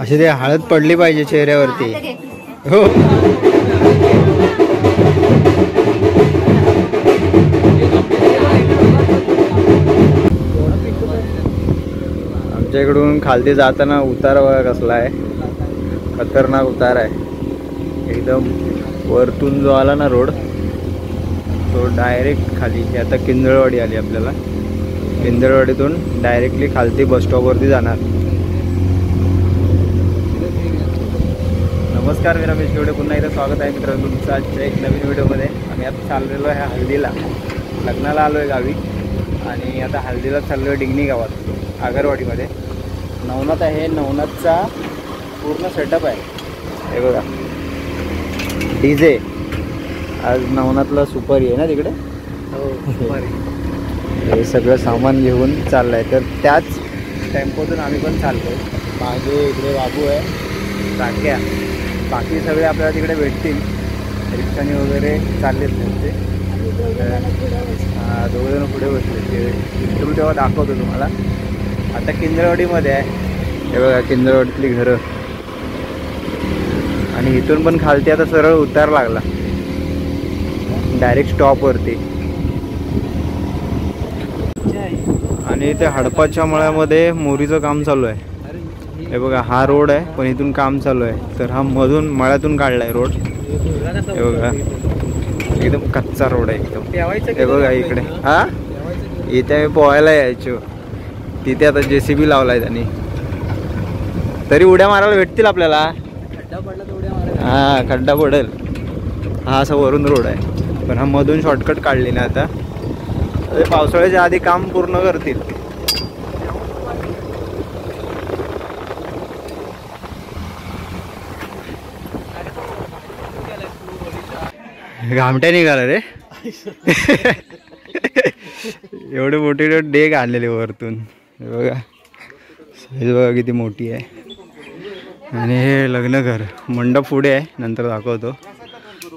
अशी ते हळद पडली पाहिजे चेहऱ्यावरती. हो आमच्या इकडून खालती जाताना उतार बघा कसला आहे, खतरनाक उतार आहे एकदम. वरतून जो आला ना रोड तो डायरेक्ट खाली. आता किंजळवाडी आली आपल्याला. किंजळवाडीतून डायरेक्टली खालती बस स्टॉपवरती जाणार. नमस्कार, मी रमेश केवडे. पुन्हा एकदा स्वागत आहे मित्रांनो तुमचं आजच्या एक नवीन व्हिडिओमध्ये. आम्ही आता चाललेलो आहे हल्दीला. लग्नाला आलो आहे गावी आणि आता हल्दीला चाललो आहे डिंगणी गावात आगरवाडीमध्ये. नवनाथ आहे. नवनाथचा पूर्ण सेटअप आहे. हे बघा DJ. आज नवनाथला सुपारी आहे ना तिकडे. हो सुपारी. हे सगळं सामान घेऊन चाललं आहे. तर त्याच टेम्पोतून आम्ही पण चाललो आहे. मागे इकडे बाबू आहे, राख्या, बाकी सगळे आपल्याला तिकडे भेटतील. रिक्षाने वगैरे चाललेत ते. हां दोघंजण पुढे बसले. ते इंटरव्ह्यू तेव्हा दाखवतो तुम्हाला. आता किंजळवाडीमध्ये आहे. हे बघा किंजळवाडीतली घरं. आणि इथून पण खालती आता सरळ उतार लागला डायरेक्ट स्टॉपवरती. आणि इथे हडपाच्या मळ्यामध्ये मोरीचं काम चालू आहे. हे बघा हा रोड आहे पण इथून काम चालू आहे. तर हा मधून मळ्यातून काढला आहे रोड. हे बघा एकदम कच्चा रोड आहे एकदम. हे बघा इकडे हा इथे पोहायला यायचो. तिथे आता JCB लावला आहे त्यांनी. तरी उड्या मारायला भेटतील आपल्याला. हां खड्डा पडेल. हा असा वरून रोड आहे पण हा मधून शॉर्टकट काढली ना आता. पावसाळ्याच्या आधी काम पूर्ण करतील. घामट्या निघाला रे. एवढे मोठे डेग आणलेले वरतून. हे बघा साईज बघा किती मोठी आहे. आणि हे लग्नघर मंडप पुढे आहे, नंतर दाखवतो.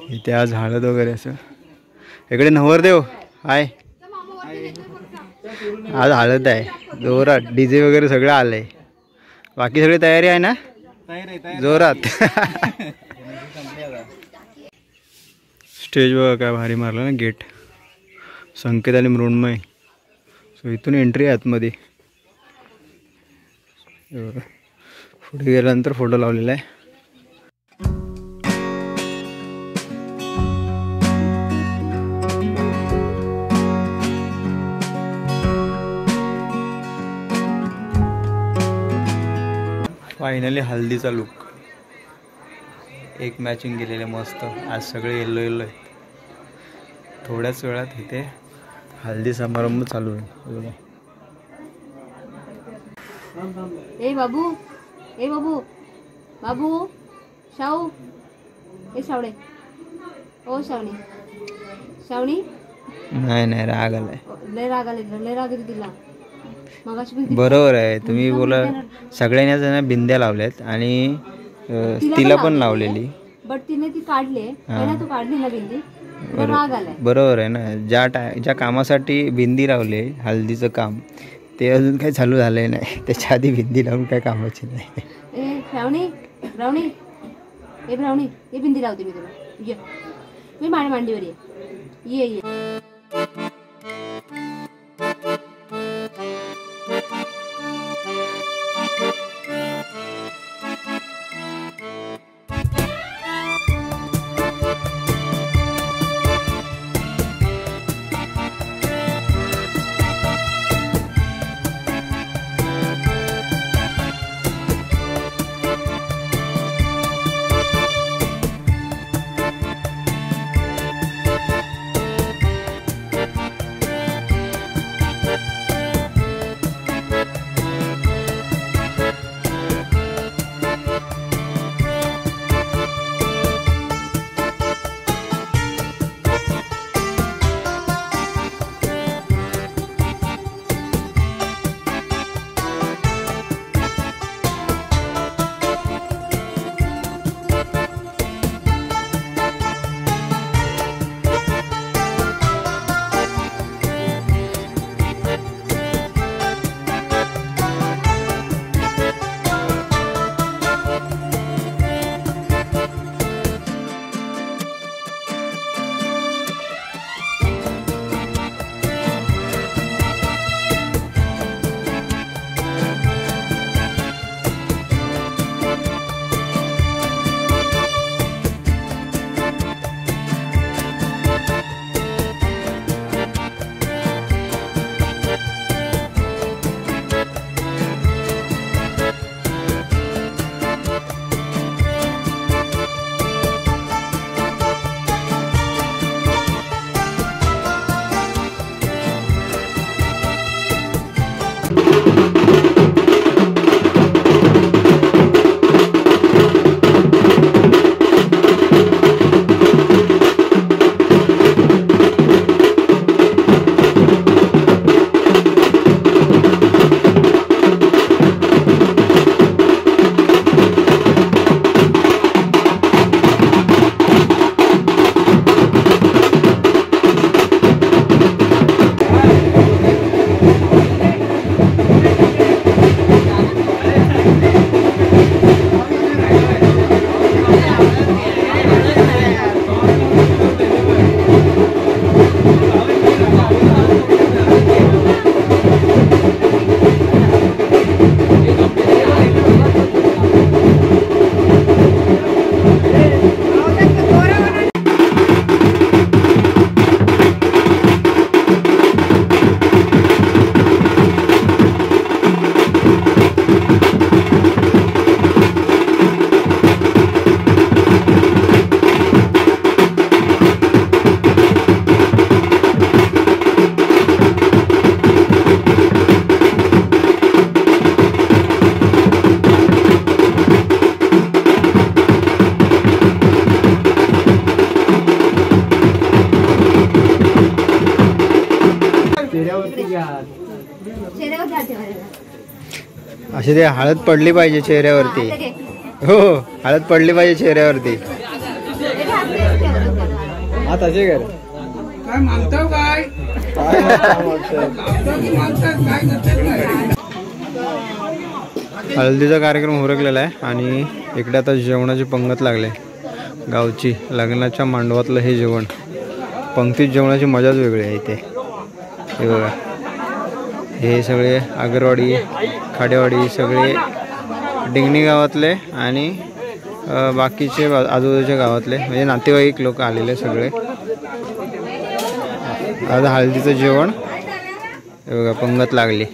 इथे आज हळद वगैरे असं. इकडे नवरदेव हाय. आज हळद आहे जोरात. DJ वगैरे सगळं आलंय. बाकी सगळी तयारी आहे ना जोरात. स्टेज बघा काय भारी मारलं ना. गेट संकेत आणि मृण्मय. सो इथून एंट्री आहे आतमध्ये. पुढे गेल्यानंतर फोटो लावलेला आहे. फायनली हल्दीचा लुक. एक मॅचिंग केलेले मस्त. आज सगळे येल्लो येल्लो आहेत. थोड्याच वेळात इथे हल्दी समारंभ चालू आहे. ए बाबू, ए बाबू, बाबू, शाऊ, ए शावडे, ओ शावणी, शावणी. नाही नाही राग आलाय. लय राग आले, लय राग येते तिला. बरोबर आहे तुम्ही बोला. सगळ्यांना बिंद्या लावल्यात आणि तिला पण लावलेली. बट तिने ती काढले. तू काढली ना बिंदी. राग आलाय. बरोबर आहे ना. ज्या कामासाठी बिंदी लावले हल्दीचं काम ते अजून काही चालू झालंय नाही. त्याच्या आधी बिंदी लावून काय कामाची नाही. ए श्रावणी, ब्रावणी, ए ब्रावणी, ए बिंदी लावते मी तुला. ये मी माझ्या मांडीवर ये. ये चेहऱ्यावर झाड ठेवायला. अशी ते हळद पडली पाहिजे चेहऱ्यावरती. आता घे. हो हळद पडली पाहिजे चेहऱ्यावरती. हे घाल, तेच ठेवायचं. हा तसे कर. हळदीचा कार्यक्रम उरकलेला आहे आणि इकडे आता जेवणाची पंगत लागले गावची. लग्नाच्या मांडवातलं हे जेवण, पंक्तीत जेवणाची मजाच वेगळी आहे इथे. हे बघा, हे सगळे आगरवाडी खाडेवाडी सगळे डिंगणी गावातले आणि बाकीचे आजूबाजूच्या गावातले म्हणजे नातेवाईक लोक आलेले सगळे. आता हळदीचं जेवण हे बघा पंगत लागली.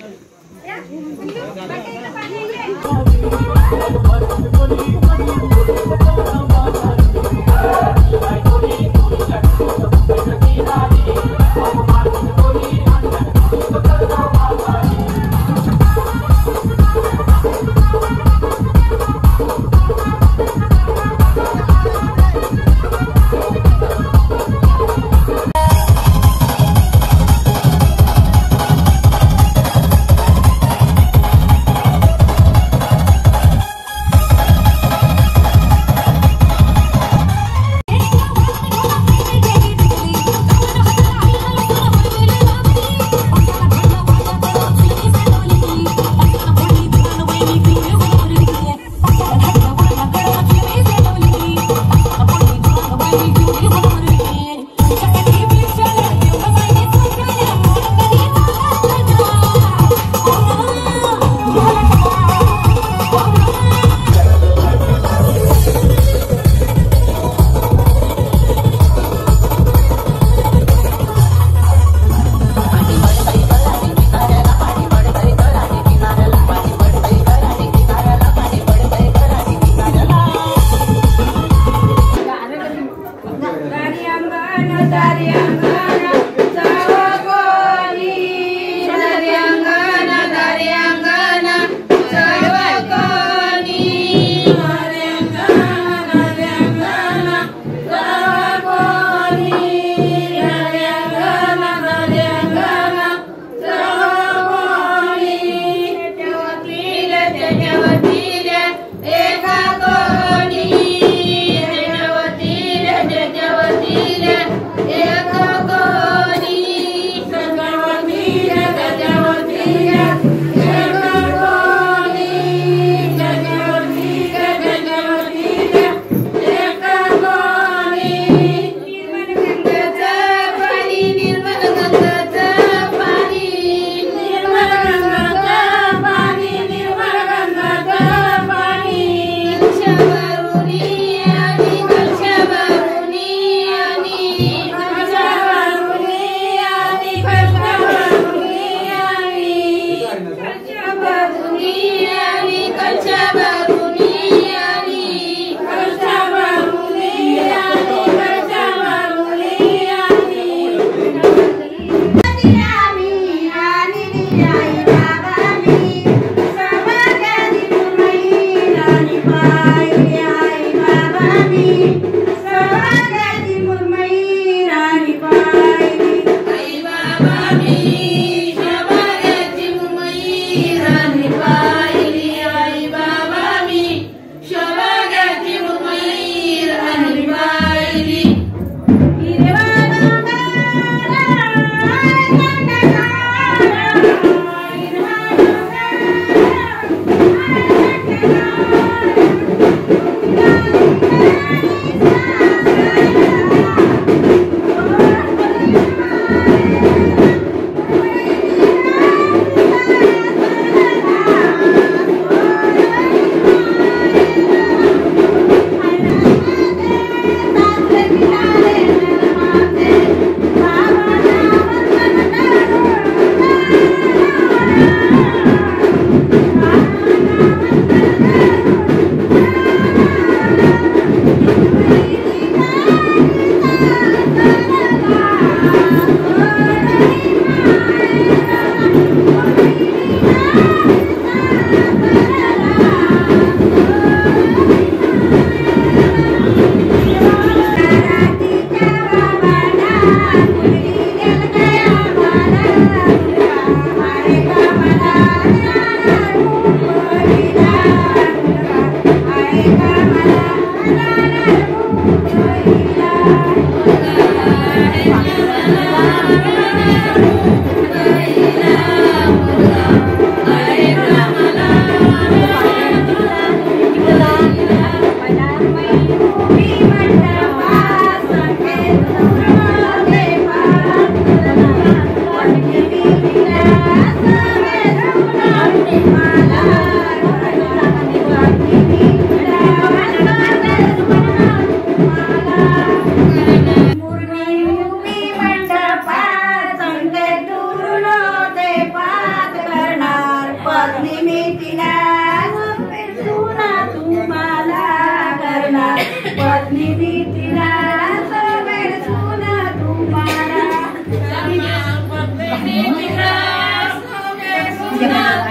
कशाला